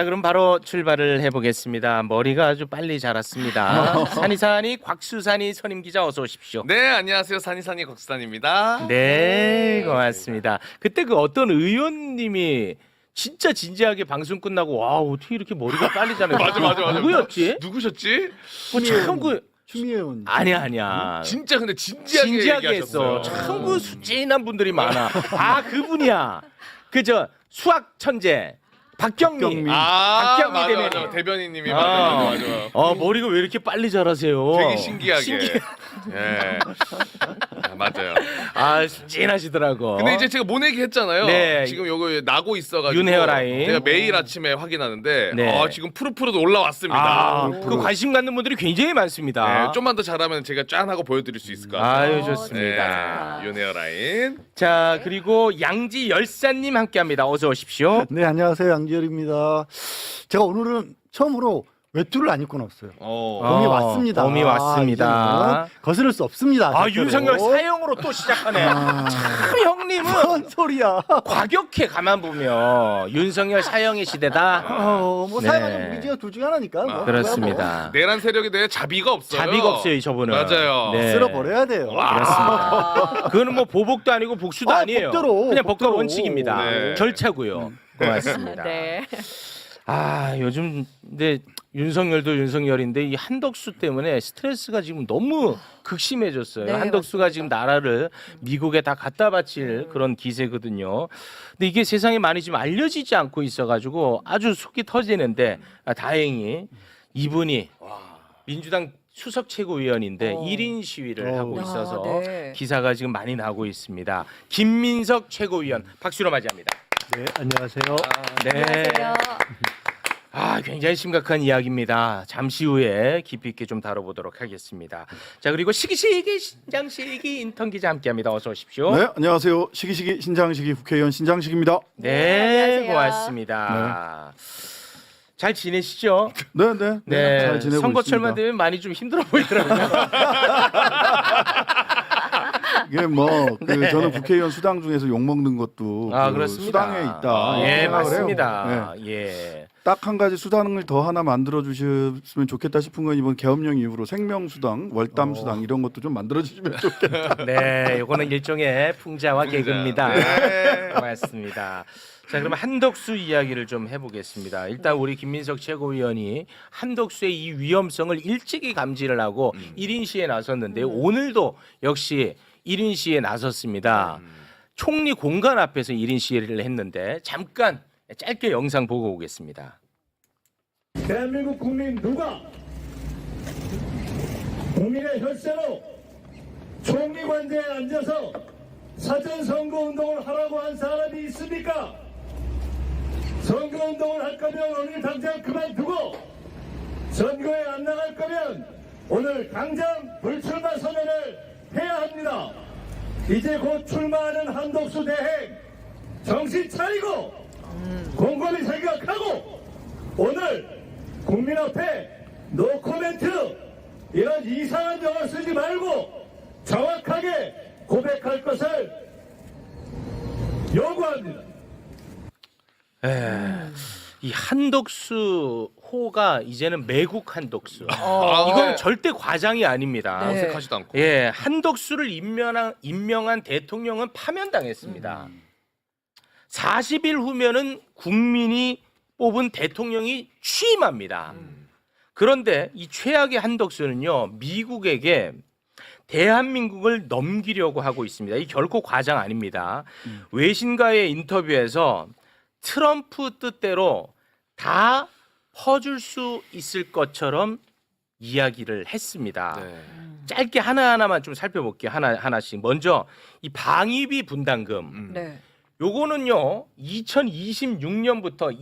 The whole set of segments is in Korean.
자, 그럼 바로 출발을 해보겠습니다. 머리가 아주 빨리 자랐습니다. 산이산이 곽수산이 선임 기자 어서 오십시오. 네, 안녕하세요. 산이산이 곽수산입니다. 네, 고맙습니다. 그때 그 어떤 의원님이 진짜 진지하게 방송 끝나고 와 어떻게 이렇게 머리가 빨리 자라요? 맞아. 누구였지? 누구셨지? 참그 추미애 의원. 아니야. 진짜 근데 진지하게 진지하게 얘기하셨어요. 했어. 참 그 순진한 분들이 많아. 아 그분이야. 그저 수학 천재 박경미. 박경미 맞아, 대변인. 맞아. 대변인님이 아. 맞아. 머리가 왜 이렇게 빨리 자라세요? 되게 신기하게. 예. 맞아요. 아 순진하시더라고. 근데 이제 제가 모내기 했잖아요. 네. 지금 요거 나고 있어가지고 윤 헤어라인. 제가 매일 아침에 확인하는데 네. 지금 푸르푸르도 올라왔습니다. 그 관심 갖는 분들이 굉장히 많습니다. 네, 좀만 더 잘하면 제가 짠 하고 보여드릴 수 있을 것 같아요. 아유 좋습니다. 네, 윤 헤어라인. 자 그리고 양지 열사님 함께합니다. 어서 오십시오. 네, 안녕하세요. 양지열입니다. 제가 오늘은 처음으로 외투를 안 입고 나왔어요. 봄이 왔습니다. 봄이 왔습니다. 이제는 거스를 수 없습니다. 아 절대로. 윤석열 사형으로 또 시작하네. 참 형님은 뭔 소리야? 과격해 가만 보면 윤석열 사형의 시대다. 뭐 네. 사용하는 무기징역 둘 중에 하나니까. 뭐. 그렇습니다. 내란 세력에 대해 자비가 없어요. 자비가 없어요 저분은. 맞아요. 네. 쓸어버려야 돼요. 그렇습니다. 그거는 뭐 보복도 아니고 복수도 아니에요. 법대로, 그냥 법과 법대로. 원칙입니다. 네. 절차고요. 고맙습니다. 네. 아 요즘 근데 윤석열도 윤석열인데 이 한덕수 때문에 스트레스가 지금 너무 극심해졌어요. 네, 한덕수가 맞습니다. 지금 나라를 미국에 다 갖다 바칠 그런 기세거든요. 근데 이게 세상에 많이 지금 알려지지 않고 있어가지고 아주 속이 터지는데 다행히 이분이 민주당 수석 최고위원인데 1인 시위를 하고 있어서 네. 기사가 지금 많이 나고 있습니다. 김민석 최고위원 박수로 맞이합니다. 네, 안녕하세요. 네. 안녕하세요. 굉장히 심각한 이야기입니다. 잠시 후에 깊이 있게 좀 다뤄보도록 하겠습니다. 자 그리고 시기시기 신장시기 인턴 기자 함께합니다. 어서 오십시오. 네, 안녕하세요. 시기시기 신장시기 국회의원 신장식입니다. 네, 안녕하세요. 고맙습니다. 잘 지내시죠? 네, 네, 네. 잘 지내고 선거철만 있습니다. 되면 많이 좀 힘들어 보이더라고요. 이게 저는 국회의원 수당 중에서 욕 먹는 것도 그렇습니다. 수당에 있다. 예, 생각을 해요. 맞습니다. 네. 예. 딱 한 가지 수당을 더 하나 만들어 주셨으면 좋겠다 싶은 건 이번 계엄령 이후로 생명수당, 월담수당 이런 것도 좀 만들어 주시면 좋겠다. 네, 이거는 일종의 풍자와 개그입니다. 네. 고맙습니다. 자, 그러면 한덕수 이야기를 좀 해보겠습니다. 일단 우리 김민석 최고위원이 한덕수의 이 위험성을 일찍이 감지를 하고 1인 시에 나섰는데 오늘도 역시 1인 시에 나섰습니다. 총리 공간 앞에서 1인 시위를 했는데 잠깐 짧게 영상 보고 오겠습니다. 대한민국 국민 누가 국민의 혈세로 총리 관저에 앉아서 사전 선거운동을 하라고 한 사람이 있습니까? 선거운동을 할 거면 오늘 당장 그만두고 선거에 안 나갈 거면 오늘 당장 불출마 선언을 해야 합니다. 이제 곧 출마하는 한덕수 대행 정신 차리고 곰곰이 생각하고 오늘 국민 앞에 노코멘트 이런 이상한 영어 쓰지 말고 정확하게 고백할 것을 요구합니다. 이 한덕수 호가 이제는 매국 한덕수. 아, 이건 네. 절대 과장이 아닙니다. 네. 어색하지도 않고. 예, 한덕수를 임명한 대통령은 파면당했습니다. 40일 후면은 국민이 뽑은 대통령이 취임합니다. 그런데 이 최악의 한덕수는요, 미국에게 대한민국을 넘기려고 하고 있습니다. 이 결코 과장 아닙니다. 외신과의 인터뷰에서 트럼프 뜻대로 다 퍼줄 수 있을 것처럼 이야기를 했습니다. 네. 짧게 하나하나만 좀 살펴볼게요. 하나씩. 먼저 이 방위비 분담금. 네. 요거는요. 2026년부터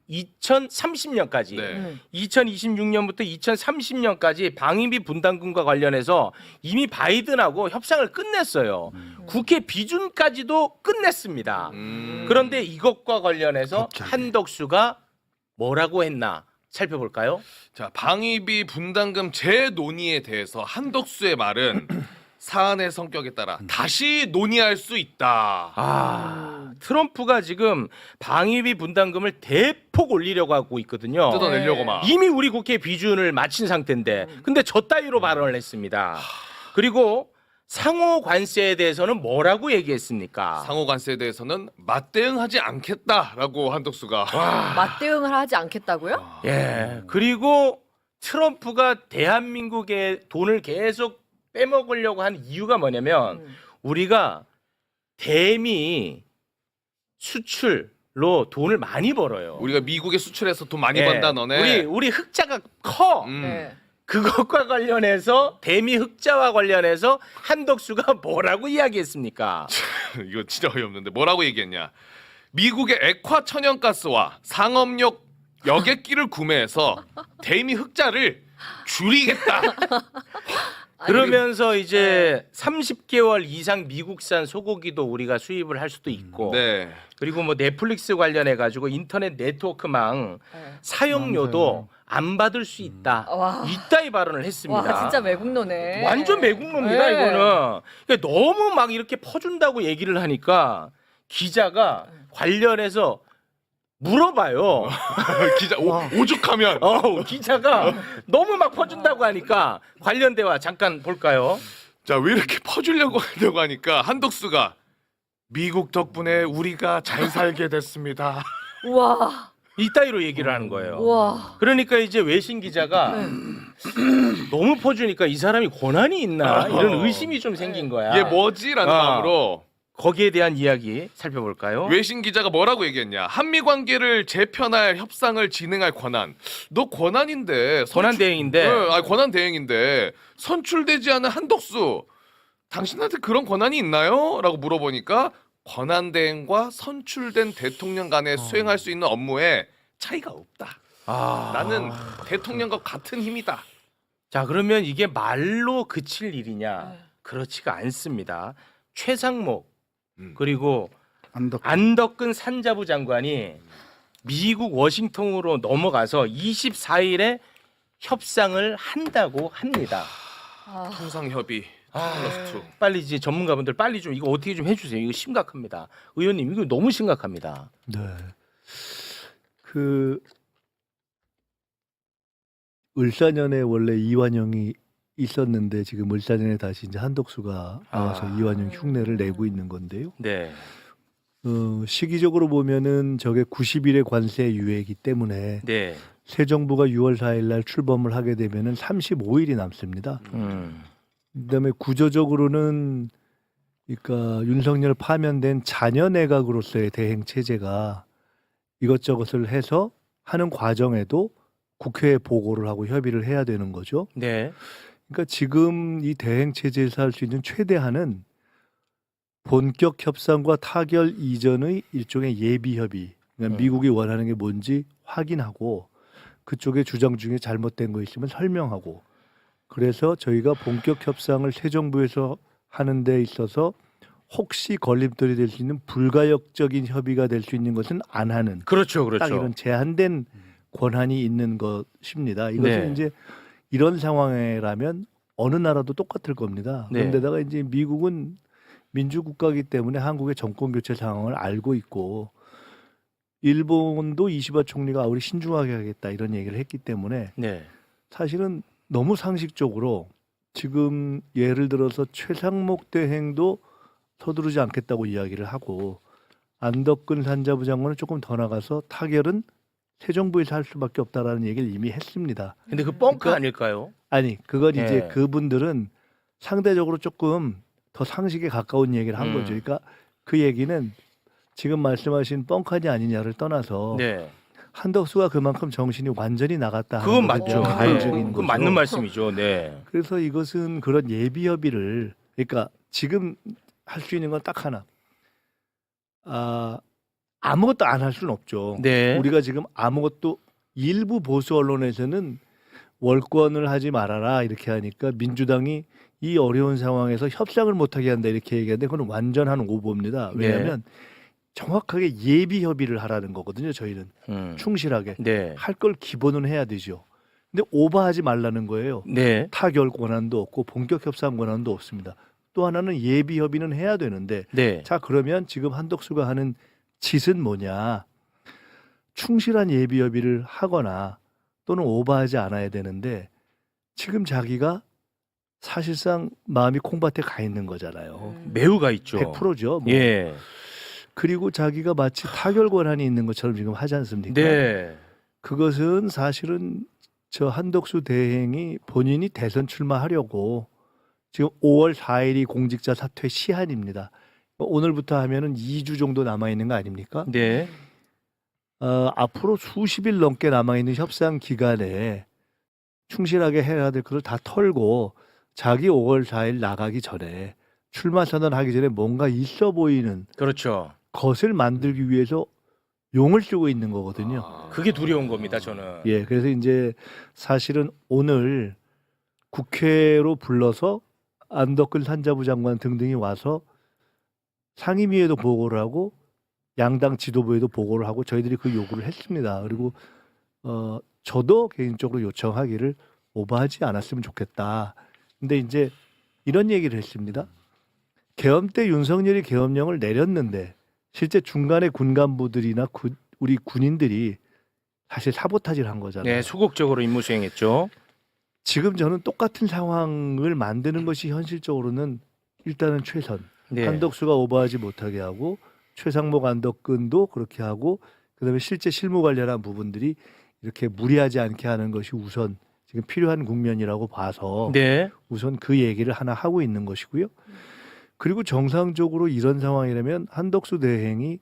2030년까지 네. 2026년부터 2030년까지 방위비 분담금과 관련해서 이미 바이든하고 협상을 끝냈어요. 국회 비준까지도 끝냈습니다. 그런데 이것과 관련해서 한덕수가 뭐라고 했나 살펴볼까요? 자, 방위비 분담금 재논의에 대해서 한덕수의 말은 사안의 성격에 따라 다시 논의할 수 있다. 트럼프가 지금 방위비 분담금을 대폭 올리려고 하고 있거든요. 뜯어내려고 막. 이미 우리 국회 비준을 마친 상태인데 근데 저 따위로 발언을 했습니다. 그리고 상호 관세에 대해서는 뭐라고 얘기했습니까? 상호 관세에 대해서는 맞대응하지 않겠다라고 한덕수가. 맞대응을 하지 않겠다고요? 예. 그리고 트럼프가 대한민국의 돈을 계속 빼먹으려고 하는 이유가 뭐냐면 우리가 대미 수출로 돈을 많이 벌어요. 우리가 미국에 수출해서 돈 많이 예. 번다 너네. 우리 흑자가 커. 네. 그것과 관련해서 대미 흑자와 관련해서 한덕수가 뭐라고 이야기했습니까? 이거 진짜 어이없는데 뭐라고 얘기했냐? 미국의 액화 천연가스와 상업용 여객기를 구매해서 대미 흑자를 줄이겠다. 그러면서 이제 30개월 이상 미국산 소고기도 우리가 수입을 할 수도 있고 네. 그리고 뭐 넷플릭스 관련해 가지고 인터넷 네트워크망 네. 사용료도 안 받을 수 있다. 와. 이따위 발언을 했습니다. 와 진짜 매국노네. 완전 매국노입니다 네. 이거는. 그러니까 너무 막 이렇게 퍼준다고 얘기를 하니까 기자가 관련해서 물어봐요. 기자 오죽하면 기자가 너무 막 퍼준다고 하니까 관련 대화 잠깐 볼까요? 자 왜 이렇게 퍼주려고 하려고 하니까 한덕수가 미국 덕분에 우리가 잘 살게 됐습니다. 우와. 이따위로 얘기를 하는 거예요. 우와. 그러니까 이제 외신 기자가 너무 퍼주니까 이 사람이 권한이 있나 이런 의심이 좀 생긴 거야. 얘 뭐지라는 마음으로 거기에 대한 이야기 살펴볼까요? 외신 기자가 뭐라고 얘기했냐? 한미 관계를 재편할 협상을 진행할 권한. 너 권한인데 권한 대행인데 권한 대행인데 선출되지 않은 한덕수 당신한테 그런 권한이 있나요? 라고 물어보니까 권한 대행과 선출된 대통령 간에 수행할 수 있는 업무에 차이가 없다. 나는 대통령과 같은 힘이다. 자 그러면 이게 말로 그칠 일이냐? 그렇지가 않습니다. 최상목 그리고 안덕근 산자부 장관이 미국 워싱턴으로 넘어가서 24일에 협상을 한다고 합니다. 통상협의 플러스 2. 빨리 이제 전문가분들 빨리 좀 이거 어떻게 좀 해주세요. 이거 심각합니다. 의원님 이거 너무 심각합니다. 네. 그 을사년에 원래 이완영이 있었는데 지금 을사년에 다시 이제 한덕수가 나와서 이완영 흉내를 내고 있는 건데요. 네. 시기적으로 보면은 저게 90일의 관세 유예이기 때문에 네. 새 정부가 6월 4일 날 출범을 하게 되면은 35일이 남습니다. 그다음에 구조적으로는 그러니까 윤석열 파면된 자녀 내각으로서의 대행 체제가 이것저것을 해서 하는 과정에도 국회에 보고를 하고 협의를 해야 되는 거죠. 네. 그러니까 지금 이 대행 체제에서 할 수 있는 최대한은 본격 협상과 타결 이전의 일종의 예비 협의. 그러니까 미국이 원하는 게 뭔지 확인하고 그쪽의 주장 중에 잘못된 거 있으면 설명하고 그래서 저희가 본격 협상을 새 정부에서 하는 데 있어서 혹시 걸림돌이 될 수 있는 불가역적인 협의가 될 수 있는 것은 안 하는 그렇죠. 그렇죠. 딱 이런 제한된 권한이 있는 것입니다. 이것은 네. 이제 이런 상황이라면 어느 나라도 똑같을 겁니다. 네. 그런데다가 이제 미국은 민주국가이기 때문에 한국의 정권 교체 상황을 알고 있고 일본도 이시바 총리가 우리 신중하게 하겠다 이런 얘기를 했기 때문에 네. 사실은 너무 상식적으로 지금 예를 들어서 최상목 대행도 서두르지 않겠다고 이야기를 하고 안덕근 산자부 장관은 조금 더 나가서 타결은 새 정부에서 할 수밖에 없다라는 얘기를 이미 했습니다. 근데 그 뻥크 그러니까 아닐까요? 아니 그건 네. 이제 그분들은 상대적으로 조금 더 상식에 가까운 얘기를 한 거죠. 그러니까 그 얘기는 지금 말씀하신 뻥카냐 아니냐를 떠나서 네. 한덕수가 그만큼 정신이 완전히 나갔다. 하는 그건 것이 맞죠. 가해적인 그건 거죠. 맞는 말씀이죠. 네. 그래서 이것은 그런 예비 협의를 그러니까 지금 할 수 있는 건 딱 하나. 아무것도 안 할 수는 없죠. 네. 우리가 지금 아무것도 일부 보수 언론에서는 월권을 하지 말아라 이렇게 하니까 민주당이 이 어려운 상황에서 협상을 못하게 한다 이렇게 얘기하는데 그건 완전한 오보입니다. 왜냐하면 정확하게 예비 협의를 하라는 거거든요. 저희는 충실하게 네. 할 걸 기본은 해야 되죠. 근데 오버하지 말라는 거예요. 네. 타결 권한도 없고 본격 협상 권한도 없습니다. 또 하나는 예비 협의는 해야 되는데 네. 자 그러면 지금 한덕수가 하는 짓은 뭐냐? 충실한 예비협의를 하거나 또는 오버하지 않아야 되는데 지금 자기가 사실상 마음이 콩밭에 가 있는 거잖아요. 매우 가 있죠. 100%죠. 뭐. 예. 그리고 자기가 마치 타결 권한이 있는 것처럼 지금 하지 않습니까? 네. 그것은 사실은 저 한덕수 대행이 본인이 대선 출마하려고 지금 5월 4일이 공직자 사퇴 시한입니다. 오늘부터 하면은 2주 정도 남아 있는 거 아닙니까? 네. 앞으로 수십일 넘게 남아 있는 협상 기간에 충실하게 해야 될 것을 다 털고 자기 5월 4일 나가기 전에 출마 선언하기 전에 뭔가 있어 보이는 그렇죠. 것을 만들기 위해서 용을 쓰고 있는 거거든요. 그게 두려운 겁니다, 저는. 예, 그래서 이제 사실은 오늘 국회로 불러서 안덕근 산자부 장관 등등이 와서 상임위에도 보고를 하고 양당 지도부에도 보고를 하고 저희들이 그 요구를 했습니다. 그리고 저도 개인적으로 요청하기를 오버하지 않았으면 좋겠다. 근데 이제 이런 얘기를 했습니다. 계엄 때 윤석열이 계엄령을 내렸는데 실제 중간에 군 간부들이나 우리 군인들이 사실 사보타지를 한 거잖아요. 네, 소극적으로 임무 수행했죠. 지금 저는 똑같은 상황을 만드는 것이 현실적으로는 일단은 최선. 네. 한덕수가 오버하지 못하게 하고 최상목 안덕근도 그렇게 하고 그다음에 실제 실무 관련한 부분들이 이렇게 무리하지 않게 하는 것이 우선 지금 필요한 국면이라고 봐서 네. 우선 그 얘기를 하나 하고 있는 것이고요. 그리고 정상적으로 이런 상황이라면 한덕수 대행이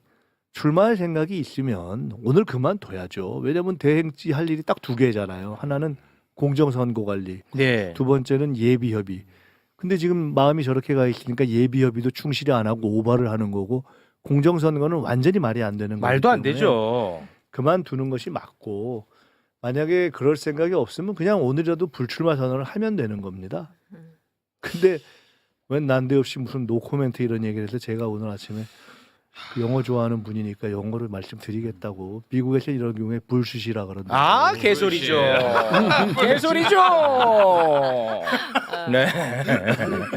출마할 생각이 있으면 오늘 그만둬야죠. 왜냐하면 대행지 할 일이 딱 두 개잖아요. 하나는 공정선거 관리, 네. 두 번째는 예비협의. 근데 지금 마음이 저렇게 가 있으니까 예비협의도 충실히 안 하고 오바를 하는 거고 공정선거는 완전히 말이 안 되는 거예요. 말도 안 되죠. 그만두는 것이 맞고 만약에 그럴 생각이 없으면 그냥 오늘이라도 불출마 선언을 하면 되는 겁니다. 근데 웬 난데없이 무슨 노코멘트 이런 얘기를 해서 제가 오늘 아침에 그 영어 좋아하는 분이니까 영어를 말씀드리겠다고 미국에서 이런 경우에 불슛이라 그러는데 아, 개소리죠. 개소리죠. 네.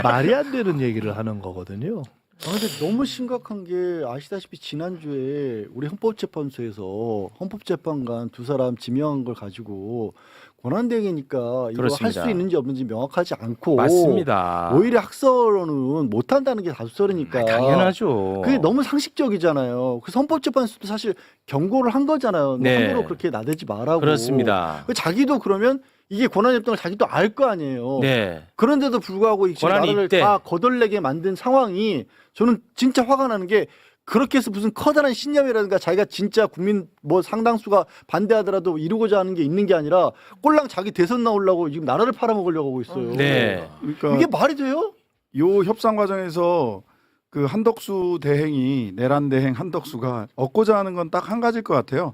말이 안 되는 얘기를 하는 거거든요. 근데 너무 심각한 게 아시다시피 지난주에 우리 헌법재판소에서 헌법재판관 두 사람 지명한 걸 가지고 권한대행이니까 이거 할 그렇습니다. 수 있는지 없는지 명확하지 않고 맞습니다. 오히려 학설로는 못한다는 게 다수설이니까 아, 당연하죠. 그게 너무 상식적이잖아요. 그래서 헌법재판소도 사실 경고를 한 거잖아요. 네. 함부로 그렇게 나대지 말라고. 그렇습니다. 자기도 그러면 이게 권한협정을 자기도 알 거 아니에요. 네. 그런데도 불구하고 이 권한이 나라를 있대. 다 거덜내게 만든 상황이 저는 진짜 화가 나는 게 그렇게 해서 무슨 커다란 신념이라든가 자기가 진짜 국민 뭐 상당수가 반대하더라도 이루고자 하는 게 있는 게 아니라 꼴랑 자기 대선 나오려고 지금 나라를 팔아먹으려고 하고 있어요. 네. 그러니까 이게 말이 돼요? 요 협상 과정에서 그 한덕수 대행이 내란 대행 한덕수가 얻고자 하는 건 딱 한 가지일 것 같아요.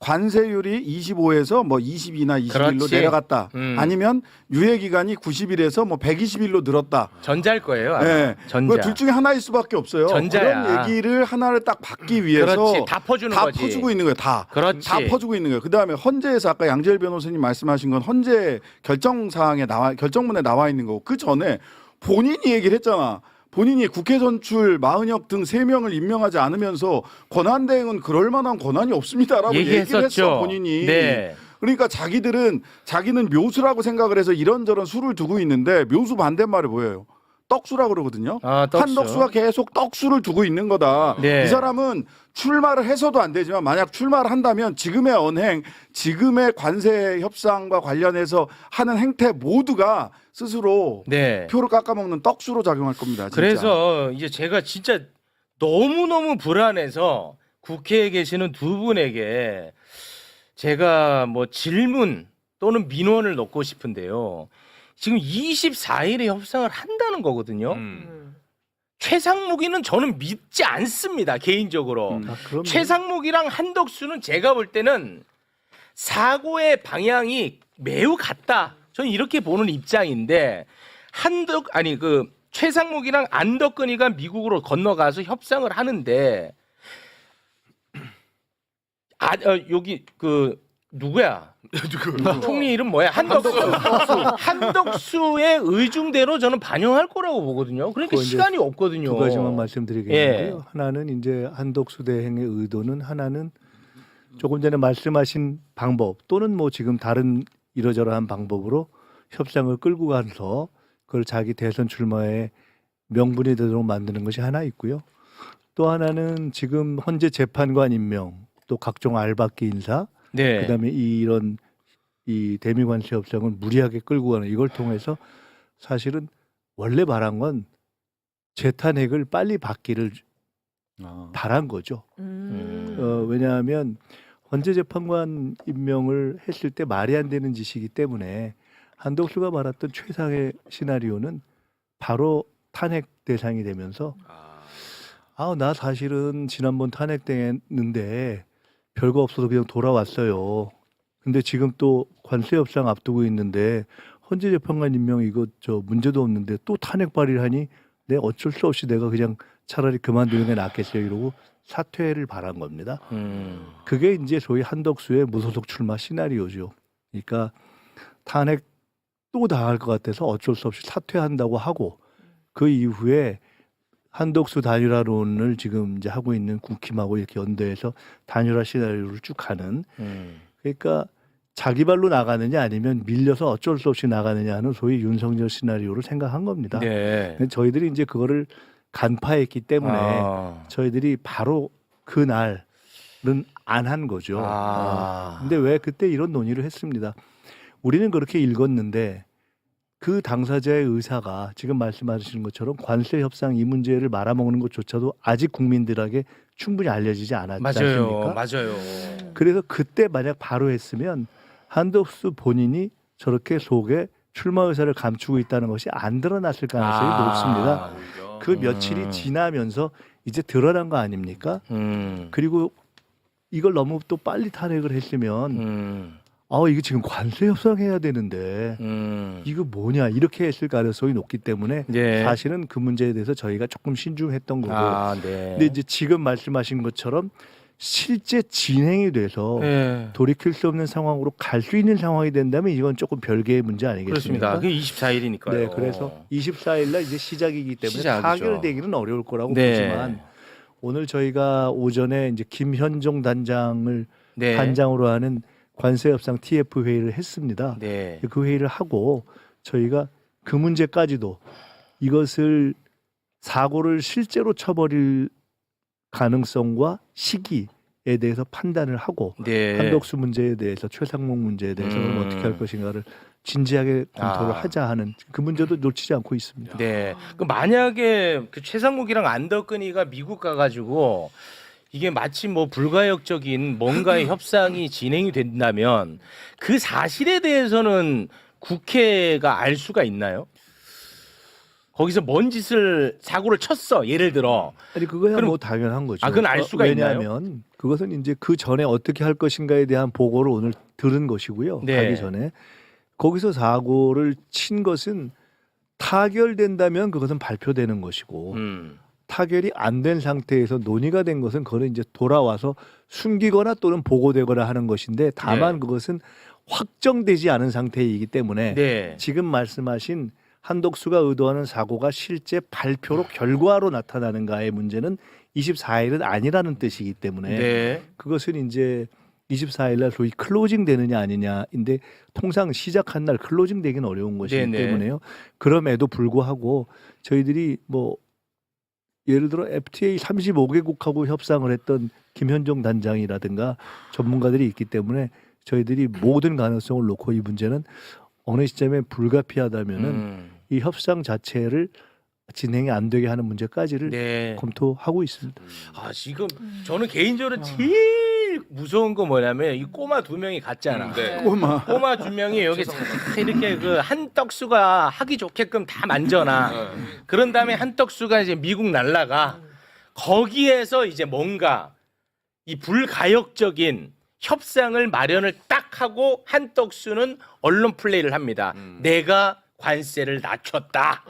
관세율이 25에서 뭐 22나 21로 그렇지. 내려갔다. 아니면 유예 기간이 90일에서 뭐 120일로 늘었다. 전자일 거예요. 아마. 네. 전자. 둘 중에 하나일 수밖에 없어요. 전자야. 그런 얘기를 하나를 딱 받기 위해서 그렇지. 다 퍼주는 다 거지. 퍼주고 있는 거예요. 다. 그렇지. 다 퍼주고 있는 거예요. 그다음에 헌재에서 아까 양재열 변호사님 말씀하신 건 헌재 결정 사항에 결정문에 나와 있는 거고 그 전에 본인이 얘기를 했잖아. 본인이 국회 선출 마은혁 등 3명을 임명하지 않으면서 권한대행은 그럴 만한 권한이 없습니다라고 얘기를 얘기했었죠. 했어 본인이. 네. 그러니까 자기는 묘수라고 생각을 해서 이런저런 수를 두고 있는데 묘수 반대말이 뭐예요? 떡수라고 그러거든요. 아, 떡수. 한덕수가 계속 떡수를 두고 있는 거다. 네. 이 사람은 출마를 해서도 안 되지만 만약 출마를 한다면 지금의 언행, 지금의 관세 협상과 관련해서 하는 행태 모두가 스스로 네. 표를 깎아먹는 떡수로 작용할 겁니다. 진짜. 그래서 이제 제가 진짜 너무너무 불안해서 국회에 계시는 두 분에게 제가 뭐 질문 또는 민원을 넣고 싶은데요. 지금 24일에 협상을 한다는 거거든요. 최상목이는 저는 믿지 않습니다. 개인적으로. 아, 그럼요. 최상목이랑 한덕수는 제가 볼 때는 사고의 방향이 매우 같다. 저는 이렇게 보는 입장인데 최상목이랑 안덕근이가 미국으로 건너가서 협상을 하는데 여기 그 누구야? 누구? 총리 이름 뭐야? 한덕수의 의중대로 저는 반영할 거라고 보거든요. 그러니까 그거 이제 시간이 없거든요. 두 가지만 말씀드리겠는데요. 예. 하나는 이제 한덕수 대행의 의도는 하나는 조금 전에 말씀하신 방법 또는 뭐 지금 다른 이러저러한 방법으로 협상을 끌고 가서 그걸 자기 대선 출마의 명분이 되도록 만드는 것이 하나 있고요. 또 하나는 지금 현재 재판관 임명 또 각종 알박기 인사 네. 그다음에 이런 이 대미관세 협상을 무리하게 끌고 가는 이걸 통해서 사실은 원래 바란 건 재탄핵을 빨리 받기를 바란 거죠. 왜냐하면 헌재 재판관 임명을 했을 때 말이 안 되는 짓이기 때문에 한덕수가 말했던 최상의 시나리오는 바로 탄핵 대상이 되면서 나 사실은 지난번 탄핵됐는데 별거 없어서 그냥 돌아왔어요. 근데 지금 또 관세 협상 앞두고 있는데 헌재 재판관 임명 이거 저 문제도 없는데 또 탄핵 발의를 하니 내 어쩔 수 없이 내가 그냥 차라리 그만두는 게 낫겠어요 이러고 사퇴를 바란 겁니다. 그게 이제 소위 한덕수의 무소속 출마 시나리오죠. 그러니까 탄핵 또 당할 것 같아서 어쩔 수 없이 사퇴한다고 하고 그 이후에 한덕수 단일화론을 지금 이제 하고 있는 국힘하고 이렇게 연대해서 단일화 시나리오를 쭉 가는 그러니까 자기 발로 나가느냐 아니면 밀려서 어쩔 수 없이 나가느냐 하는 소위 윤석열 시나리오를 생각한 겁니다. 네. 근데 저희들이 이제 그거를 간파했기 때문에 저희들이 바로 그날은 안 한 거죠. 근데 왜 그때 이런 논의를 했습니다. 우리는 그렇게 읽었는데 그 당사자의 의사가 지금 말씀하시는 것처럼 관세 협상 이 문제를 말아먹는 것조차도 아직 국민들에게 충분히 알려지지 않았지 않습니까? 맞아요. 그래서 그때 만약 바로 했으면 한덕수 본인이 저렇게 속에 출마 의사를 감추고 있다는 것이 안 드러났을 가능성이 높습니다. 그 며칠이 지나면서 이제 드러난 거 아닙니까? 그리고 이걸 너무 또 빨리 탄핵을 했으면 이거 지금 관세 협상해야 되는데 이거 뭐냐 이렇게 했을 가능성이 높기 때문에 네. 사실은 그 문제에 대해서 저희가 조금 신중했던 거고 네. 근데 이제 지금 말씀하신 것처럼 실제 진행이 돼서 네. 돌이킬 수 없는 상황으로 갈 수 있는 상황이 된다면 이건 조금 별개의 문제 아니겠습니까? 그렇습니다. 그게 24일이니까요. 네, 그래서 24일 날 이제 시작이기 때문에 시작이죠. 타결되기는 어려울 거라고 네. 보지만 오늘 저희가 오전에 이제 김현종 단장을 네. 단장으로 하는 관세 협상 TF 회의를 했습니다. 네. 그 회의를 하고 저희가 그 문제까지도 이것을 사고를 실제로 쳐버릴 가능성과 시기에 대해서 판단을 하고 네. 한덕수 문제에 대해서 최상목 문제에 대해서 그럼 어떻게 할 것인가를 진지하게 검토를 하자 하는 그 문제도 놓치지 않고 있습니다. 네. 그 만약에 그 최상목이랑 안덕근이가 미국 가가지고 이게 마치 뭐 불가역적인 뭔가의 협상이 진행이 된다면 그 사실에 대해서는 국회가 알 수가 있나요? 거기서 뭔 짓을 사고를 쳤어 예를 들어 아니 그거야 그럼- 뭐 당연한 거죠. 그건 알 수가 왜냐하면 그것은 이제 그 전에 어떻게 할 것인가에 대한 보고를 오늘 들은 것이고요. 네. 가기 전에 거기서 사고를 친 것은 타결된다면 그것은 발표되는 것이고 타결이 안 된 상태에서 논의가 된 것은 그거는 이제 돌아와서 숨기거나 또는 보고되거나 하는 것인데 다만 네. 그것은 확정되지 않은 상태이기 때문에 네. 지금 말씀하신 한덕수가 의도하는 사고가 실제 발표로 결과로 나타나는가의 문제는 24일은 아니라는 뜻이기 때문에 네. 그것은 이제 24일 날 소위 클로징 되느냐 아니냐인데 통상 시작한 날 클로징 되기는 어려운 것이기 네네. 때문에요. 그럼에도 불구하고 저희들이 뭐 예를 들어 FTA 35개국하고 협상을 했던 김현종 단장이라든가 전문가들이 있기 때문에 저희들이 모든 가능성을 놓고 이 문제는 어느 시점에 불가피하다면은 이 협상 자체를 진행이 안 되게 하는 문제까지를 네. 검토하고 있습니다. 아 지금 저는 개인적으로 제일 무서운 거 뭐냐면 이 꼬마 두 명이 갔잖아. 네. 꼬마 두 명이 여기 다 이렇게 그 한떡수가 하기 좋게끔 다 만져놔. 그런 다음에 한떡수가 이제 미국 날라가 거기에서 이제 뭔가 이 불가역적인 협상을 마련을 딱 하고 한떡수는 언론 플레이를 합니다. 내가 관세를 낮췄다.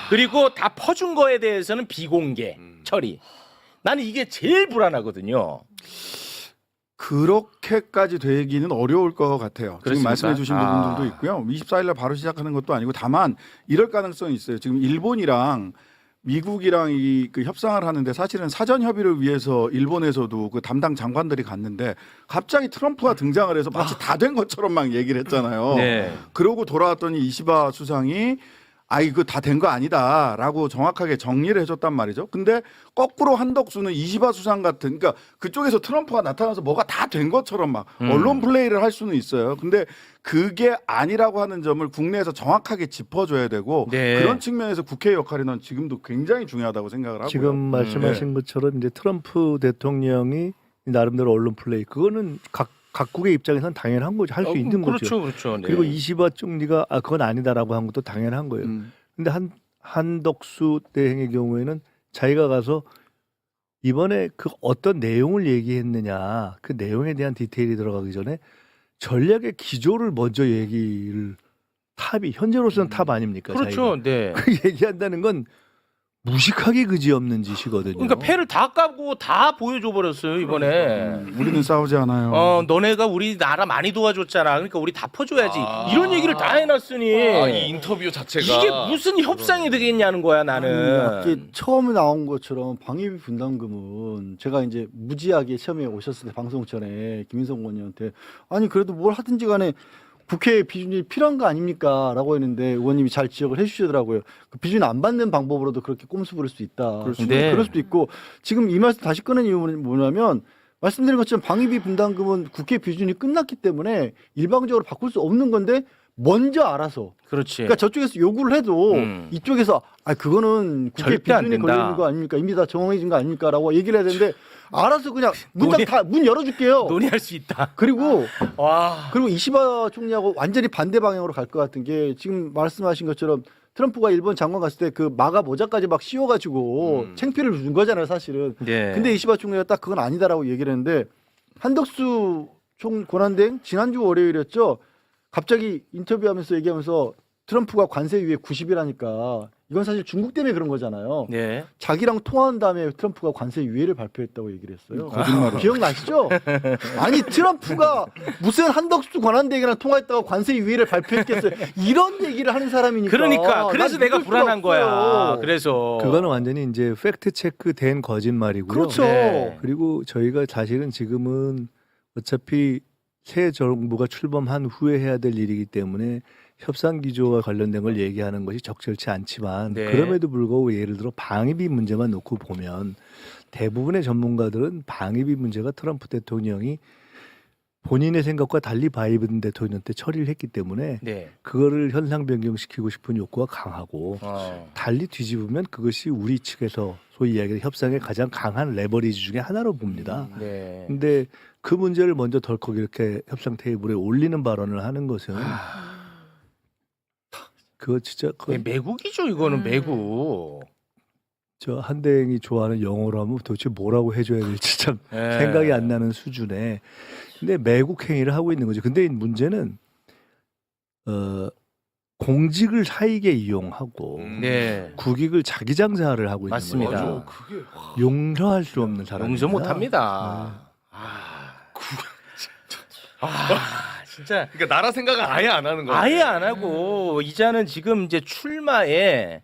그리고 다 퍼준 거에 대해서는 비공개 처리. 나는 이게 제일 불안하거든요. 그렇게까지 되기는 어려울 것 같아요. 지금 그렇습니까? 말씀해 주신 아. 부분들도 있고요. 24일 날 바로 시작하는 것도 아니고 다만 이럴 가능성이 있어요. 지금 일본이랑 미국이랑 그 협상을 하는데 사실은 사전 협의를 위해서 일본에서도 그 담당 장관들이 갔는데 갑자기 트럼프가 등장을 해서 마치 다 된 것처럼 막 얘기를 했잖아요. 네. 그러고 돌아왔더니 이시바 수상이 이거 다 된 거 아니다라고 정확하게 정리를 해줬단 말이죠. 근데 거꾸로 한덕수는 이시바 수상 같은, 그러니까 그쪽에서 트럼프가 나타나서 뭐가 다 된 것처럼 막 언론 플레이를 할 수는 있어요. 근데 그게 아니라고 하는 점을 국내에서 정확하게 짚어줘야 되고 네. 그런 측면에서 국회 역할이 난 지금도 굉장히 중요하다고 생각을 하고요. 지금 말씀하신 것처럼 이제 트럼프 대통령이 나름대로 언론 플레이 그거는 각국의 입장에서는 당연한 거죠. 할 수 있는 거죠. 그렇죠. 네. 그리고 이시바 총리가 그건 아니다라고 한 것도 당연한 거예요. 근데 한덕수 대행의 경우에는 자기가 가서 이번에 그 어떤 내용을 얘기했느냐 그 내용에 대한 디테일이 들어가기 전에 전략의 기조를 먼저 얘기를 탑이 현재로서는 탑 아닙니까? 그렇죠. 자기가. 네. 그 얘기한다는 건 무식하게 그지없는 짓이거든요. 그러니까 패를 다 까고 다 보여줘 버렸어요 이번에. 우리는 싸우지 않아요. 너네가 우리 나라 많이 도와줬잖아. 그러니까 우리 다 퍼줘야지. 아. 이런 얘기를 다 해놨으니 이 인터뷰 자체가 이게 무슨 협상이 되겠냐는 거야 나는. 이게 처음에 나온 것처럼 방위비 분담금은 제가 이제 무지하게 처음에 오셨을 때 방송 전에 김인성 의원님한테 아니 그래도 뭘 하든지 간에 국회 비준이 필요한 거 아닙니까? 라고 했는데 의원님이 잘 지적을 해주시더라고요. 그 비준 안 받는 방법으로도 그렇게 꼼수 부릴 수 있다. 네. 그럴 수도 있고 지금 이 말씀 다시 꺼낸 이유는 뭐냐면 말씀드린 것처럼 방위비 분담금은 국회 비준이 끝났기 때문에 일방적으로 바꿀 수 없는 건데 먼저 알아서 그렇지. 그러니까 저쪽에서 요구를 해도 이쪽에서 그거는 국회 절대 안 비준이 된다. 걸려 있는 거 아닙니까? 이미 다 정해진 거 아닙니까?라고 얘기를 해야 되는데 알아서 그냥 문 열어줄게요. 논의할 수 있다. 그리고 와. 이시바 총리하고 완전히 반대 방향으로 갈 것 같은 게 지금 말씀하신 것처럼 트럼프가 일본 장관 갔을 때 그 마가 모자까지 막 씌워가지고 창피를 준 거잖아요, 사실은. 네. 근데 이시바 총리가 딱 그건 아니다라고 얘기를 했는데 한덕수 권한대행 지난주 월요일이었죠. 갑자기 인터뷰하면서 얘기하면서 트럼프가 관세 유예 90이라니까 이건 사실 중국 때문에 그런 거잖아요. 네. 자기랑 통화한 다음에 트럼프가 관세 유예를 발표했다고 얘기를 했어요. 거짓말을. 기억나시죠? 아니 트럼프가 무슨 한덕수 권한대행이랑 통화했다고 관세 유예를 발표했겠어요. 이런 얘기를 하는 사람이니까. 그러니까 그래서 난 내가 믿을 수가 불안한 거야. 없어요. 그래서 그거는 완전히 이제 팩트 체크된 거짓말이고요. 그렇죠. 네. 그리고 저희가 사실은 지금은 어차피 새 정부가 출범한 후에 해야 될 일이기 때문에 협상 기조와 관련된 걸 얘기하는 것이 적절치 않지만 네. 그럼에도 불구하고 예를 들어 방위비 문제만 놓고 보면 대부분의 전문가들은 방위비 문제가 트럼프 대통령이 본인의 생각과 달리 바이든 대통령 때 처리를 했기 때문에 네. 그거를 현상 변경시키고 싶은 욕구가 강하고 달리 뒤집으면 그것이 우리 측에서 소위 이야기하는 협상의 가장 강한 레버리지 중에 하나로 봅니다. 네. 근데 그 문제를 먼저 덜컥 이렇게 협상 테이블에 올리는 발언을 하는 것은 그거 진짜 매국이죠 이거는 매국. 저 한대행이 좋아하는 영어로 하면 도대체 뭐라고 해줘야 될지 참 네. 생각이 안 나는 수준에 근데 매국 행위를 하고 있는 거죠. 근데 문제는 공직을 사익에 이용하고 네. 국익을 자기 장사를 하고 있는 맞습니다. 거죠. 맞아. 그게 용서할 수 없는 사람. 용서 못합니다. 진짜 그러니까 나라 생각을 아예 안 하는 거야. 아예 안 하고 이자는 지금 이제 출마에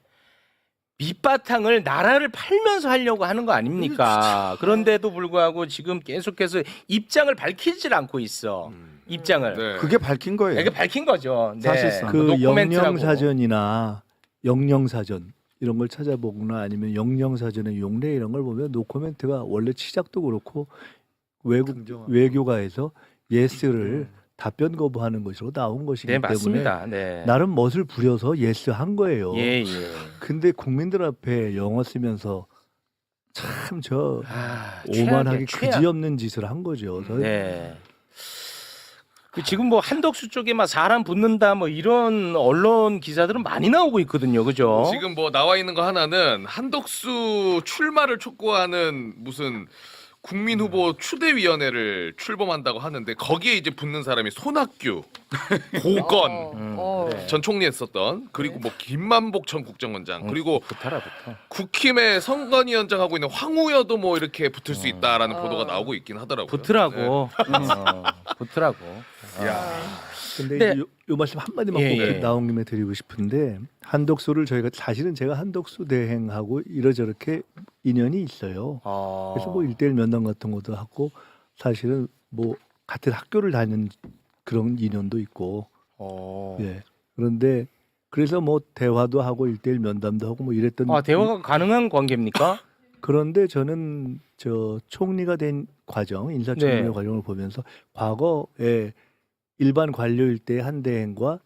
밑바탕을 나라를 팔면서 하려고 하는 거 아닙니까? 그런데도 불구하고 지금 계속해서 입장을 밝히질 않고 있어. 입장을. 네. 그게 밝힌 거예요. 이게 밝힌 거죠. 네. 사실상. 그 노코멘트라고. 영영사전이나 영영사전 이런 걸 찾아보거나 아니면 영영사전의 용례 이런 걸 보면 노코멘트가 원래 시작도 그렇고 외교가에서 예스를 답변 거부하는 것으로 나온 것이기 네, 때문에 맞습니다. 네. 나름 멋을 부려서 예스 한 거예요. 예, 예. 근데 국민들 앞에 영어 쓰면서 참 저 오만하게 최악이야, 그지없는 짓을 한 거죠. 네. 그 지금 뭐 한덕수 쪽에 막 사람 붙는다 뭐 이런 언론 기사들은 많이 나오고 있거든요. 그죠? 지금 뭐 나와 있는 거 하나는 한덕수 출마를 촉구하는 무슨 국민 후보 추대위원회를 출범한다고 하는데 거기에 이제 붙는 사람이 손학규, 고건 네. 전 총리 했었던 그리고 뭐 김만복 전 국정원장 그리고 붙어라 붙어. 국힘의 선관위원장 하고 있는 황우여도 뭐 이렇게 붙을 수 있다라는 보도가 나오고 있긴 하더라고요. 붙으라고. 붙으라고. 근데 네. 이제 요 말씀 한마디만 예, 꼭 예. 나온 김에 드리고 싶은데 한덕수를 저희가 사실은 제가 한덕수 대행하고 이러저렇게 인연이 있어요. 그래서 뭐 1대1 면담 같은 것도 하고 사실은 뭐 같은 학교를 다니는 그런 인연도 있고 예. 그런데 그래서 뭐 대화도 하고 1대1 면담도 하고 뭐 이랬던 대화가 가능한 관계입니까? 그런데 저는 저 총리가 된 과정, 인사청문회 네. 과정을 보면서 과거에 일반 관료일 때 한대행과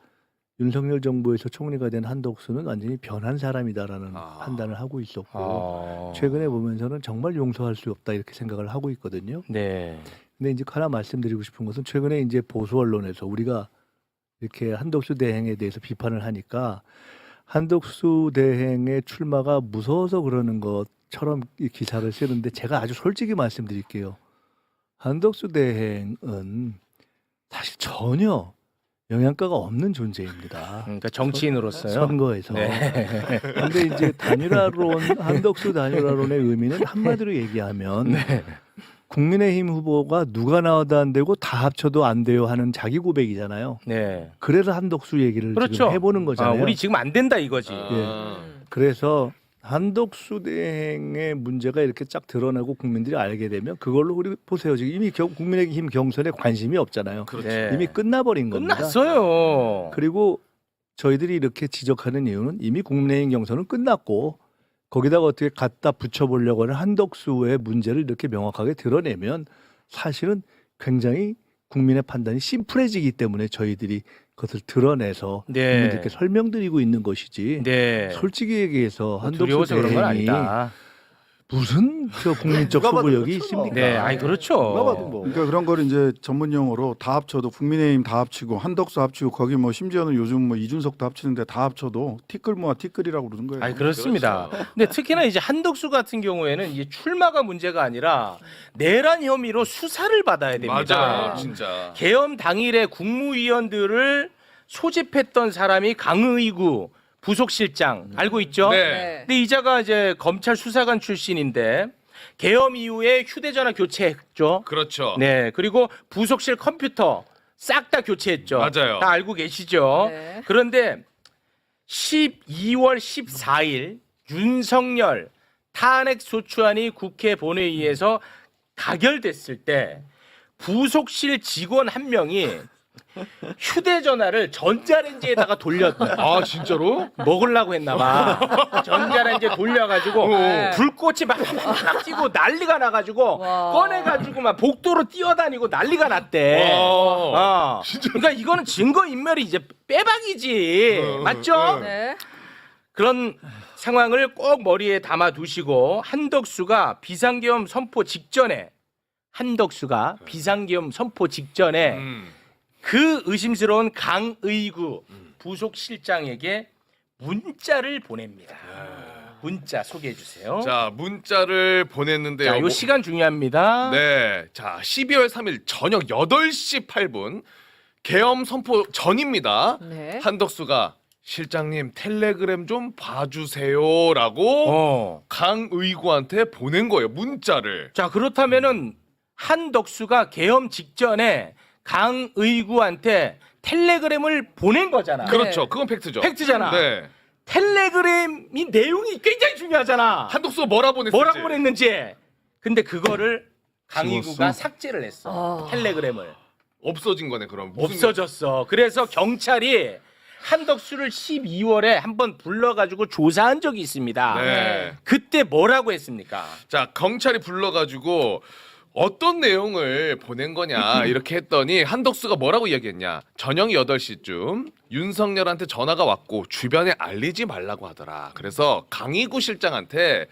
윤석열 정부에서 총리가 된 한덕수는 완전히 변한 사람이다라는 판단을 하고 있었고 최근에 보면서는 정말 용서할 수 없다 이렇게 생각을 하고 있거든요. 네. 근데 이제 하나 말씀드리고 싶은 것은 최근에 이제 보수 언론에서 우리가 이렇게 한덕수 대행에 대해서 비판을 하니까 한덕수 대행의 출마가 무서워서 그러는 것처럼 이 기사를 쓰는데 제가 아주 솔직히 말씀드릴게요. 한덕수 대행은 사실 전혀 영향가가 없는 존재입니다. 그러니까 정치인으로서요. 선거에서. 네. 근데 이제 단일화론, 한덕수 단일화론의 의미는 한마디로 얘기하면 네. 국민의힘 후보가 누가 나와도 안 되고 다 합쳐도 안 돼요 하는 자기 고백이잖아요. 네. 그래서 한덕수 얘기를 그렇죠. 지금 해보는 거잖아요. 우리 지금 안 된다 이거지. 그래서 한덕수 대행의 문제가 이렇게 쫙 드러나고 국민들이 알게 되면 그걸로 우리 보세요. 지금 이미 국민의힘 경선에 관심이 없잖아요. 그렇죠. 네. 이미 끝나버린 겁니다. 끝났어요. 그리고 저희들이 이렇게 지적하는 이유는 이미 국민의힘 경선은 끝났고 거기다가 어떻게 갖다 붙여보려고 하는 한덕수의 문제를 이렇게 명확하게 드러내면 사실은 굉장히 국민의 판단이 심플해지기 때문에 저희들이 그것을 드러내서 네. 국민들께 설명드리고 있는 것이지 네. 솔직히 얘기해서 한덕수 두려워서 그런 건 대행이 아니다. 무슨 저 국민적 누가 봐도 소구력이 그렇죠. 있습니까? 네, 아니 그렇죠. 누가 봐도 뭐. 그러니까 그런 걸 이제 전문 용어로 다 합쳐도 국민의힘 다 합치고 한덕수 합치고 거기 뭐 심지어는 요즘 뭐 이준석도 합치는데 다 합쳐도 티끌 모아 티끌이라고 그러는 거예요. 아니 그렇습니다. 근데 특히나 이제 한덕수 같은 경우에는 이제 출마가 문제가 아니라 내란 혐의로 수사를 받아야 됩니다. 맞아요, 진짜. 계엄 당일에 국무위원들을 소집했던 사람이 강의구 부속실장 알고 있죠? 네. 근데 이자가 이제 검찰 수사관 출신인데 계엄 이후에 휴대전화 교체했죠. 그렇죠. 네, 그리고 부속실 컴퓨터 싹 다 교체했죠. 맞아요. 다 알고 계시죠. 네. 그런데 12월 14일 윤석열 탄핵 소추안이 국회 본회의에서 가결됐을 때 부속실 직원 한 명이 휴대전화를 전자레인지에다가 돌렸다. 아 진짜로? 먹으려고 했나봐. 전자레인지에 돌려가지고 네. 불꽃이 막 찌고 난리가 나가지고 와. 꺼내가지고 막 복도로 뛰어다니고 난리가 났대. 와. 그러니까 이거는 증거 인멸이 이제 빼박이지. 맞죠? 네. 그런 상황을 꼭 머리에 담아 두시고 한덕수가 비상계엄 선포 직전에 그 의심스러운 강의구 부속실장에게 문자를 보냅니다. 문자 소개해 주세요. 자 문자를 보냈는데요. 자, 요 시간 중요합니다. 네. 자 12월 3일 저녁 8시 8분 계엄 선포 전입니다. 네. 한덕수가 실장님 텔레그램 좀 봐주세요라고 강의구한테 보낸 거예요. 문자를. 자, 그렇다면은 한덕수가 계엄 직전에 강의구한테 텔레그램을 보낸 거잖아. 그렇죠. 그건 팩트죠. 팩트잖아. 네. 텔레그램이 내용이 굉장히 중요하잖아. 한덕수가 뭐라고 보냈을지. 뭐라고 보냈는지. 근데 그거를 강의구가 지웠어? 삭제를 했어. 텔레그램을. 없어진 거네 그럼. 무슨 없어졌어. 그래서 경찰이 한덕수를 12월에 한번 불러가지고 조사한 적이 있습니다. 네. 그때 뭐라고 했습니까? 자 경찰이 불러가지고 어떤 내용을 보낸 거냐 이렇게 했더니 한덕수가 뭐라고 이야기했냐. 저녁 8시쯤 윤석열한테 전화가 왔고 주변에 알리지 말라고 하더라. 그래서 강희구 실장한테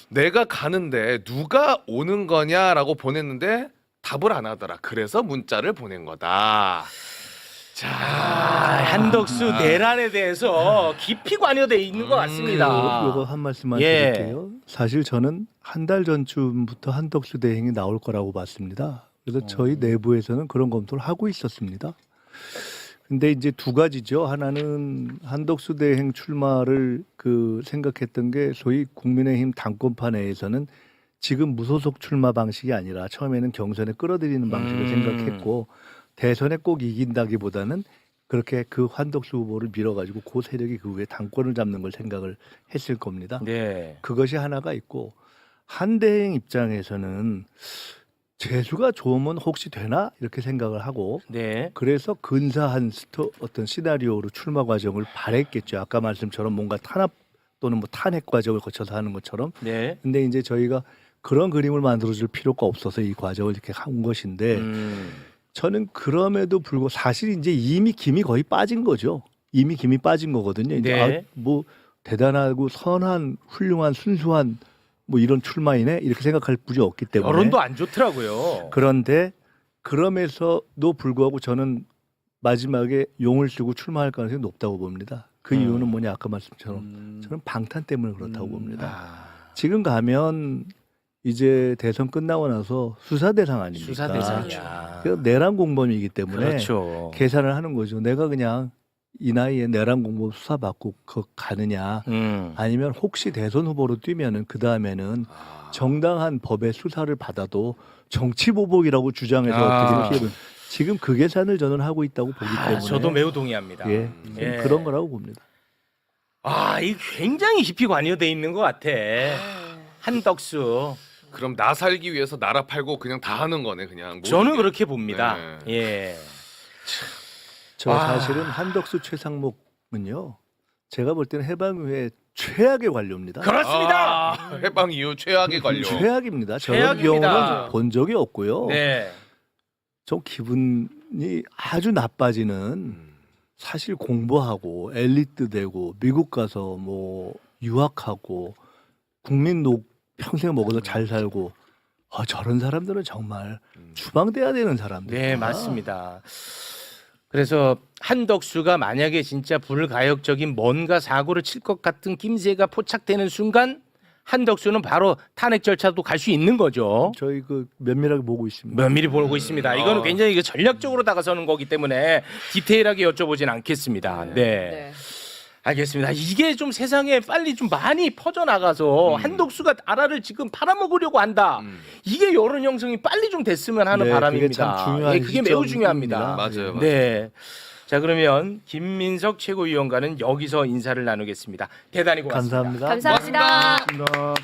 내가 가는데 누가 오는 거냐라고 보냈는데 답을 안 하더라. 그래서 문자를 보낸 거다. 한덕수 내란에 대해서 깊이 관여돼 있는 것 같습니다. 요거 한 말씀만 예. 드릴게요. 사실 저는 한 달 전쯤부터 한덕수 대행이 나올 거라고 봤습니다. 그래서 저희 내부에서는 그런 검토를 하고 있었습니다. 근데 이제 두 가지죠. 하나는 한덕수 대행 출마를 생각했던 게 소위 국민의힘 당권파 내에서는 지금 무소속 출마 방식이 아니라 처음에는 경선에 끌어들이는 방식을 생각했고 대선에 꼭 이긴다기보다는 그렇게 그 한덕수 후보를 밀어가지고 그 세력이 그 후에 당권을 잡는 걸 생각을 했을 겁니다. 네. 그것이 하나가 있고 한 대행 입장에서는 재수가 좋으면 혹시 되나 이렇게 생각을 하고 네. 그래서 근사한 어떤 시나리오로 출마 과정을 바랬겠죠. 아까 말씀처럼 뭔가 탄압 또는 뭐 탄핵 과정을 거쳐서 하는 것처럼. 네. 근데 이제 저희가 그런 그림을 만들어줄 필요가 없어서 이 과정을 이렇게 한 것인데 저는 그럼에도 불구하고 사실 이제 이미 김이 거의 빠진 거죠. 이미 김이 빠진 거거든요. 이제 네. 뭐 대단하고 선한 훌륭한 순수한 뭐 이런 출마이네 이렇게 생각할 분이 없기 때문에 여론도 안 좋더라고요. 그런데 그럼에서도 불구하고 저는 마지막에 용을 쓰고 출마할 가능성이 높다고 봅니다. 그 이유는 뭐냐 아까 말씀처럼 저는 방탄 때문에 그렇다고 봅니다. 지금 가면 이제 대선 끝나고 나서 수사 대상 아닙니까? 수사 대상이야. 그래서 내란 공범이기 때문에 그렇죠. 계산을 하는 거죠. 내가 그냥 이 나이에 내란 공범 수사받고 가느냐 아니면 혹시 대선 후보로 뛰면은 그 다음에는 정당한 법의 수사를 받아도 정치 보복이라고 주장해서 어떻게 피해를 지금 그 계산을 저는 하고 있다고 보기 때문에 저도 매우 동의합니다. 예, 예. 그런 거라고 봅니다. 이 굉장히 깊이 관여돼 있는 것 같아. 한덕수. 그럼 나 살기 위해서 나라 팔고 그냥 다 하는 거네 그냥. 저는 그렇게 봅니다. 네. 예. 저 사실은 한덕수 최상목은요. 제가 볼 때는 해방 후에 최악의 관료입니다. 그렇습니다. 해방 이후 최악의 관료. 최악입니다. 저런 최악입니다. 경우는 본 적이 없고요. 네. 좀 기분이 아주 나빠지는 사실 공부하고 엘리트 되고 미국 가서 뭐 유학하고 국민 평생 먹어서 잘 살고 저런 사람들은 정말 추방돼야 되는 사람들. 네, 맞습니다. 그래서 한덕수가 만약에 진짜 불가역적인 뭔가 사고를 칠 것 같은 낌새가 포착되는 순간 한덕수는 바로 탄핵 절차도 갈 수 있는 거죠. 저희 면밀하게 보고 있습니다. 면밀히 보고 있습니다. 이거는 굉장히 전략적으로 다가서는 거기 때문에 디테일하게 여쭤보진 않겠습니다. 네. 네. 알겠습니다. 이게 좀 세상에 빨리 좀 많이 퍼져나가서 한덕수가 나라를 지금 팔아먹으려고 한다. 이게 여론 형성이 빨리 좀 됐으면 하는 네, 바람입니다. 그게 참 중요한 예, 그게 매우 중요합니다. 시점입니다. 맞아요. 네. 자, 그러면 김민석 최고위원과는 여기서 인사를 나누겠습니다. 대단히 고맙습니다. 감사합니다. 감사합니다. 고맙습니다.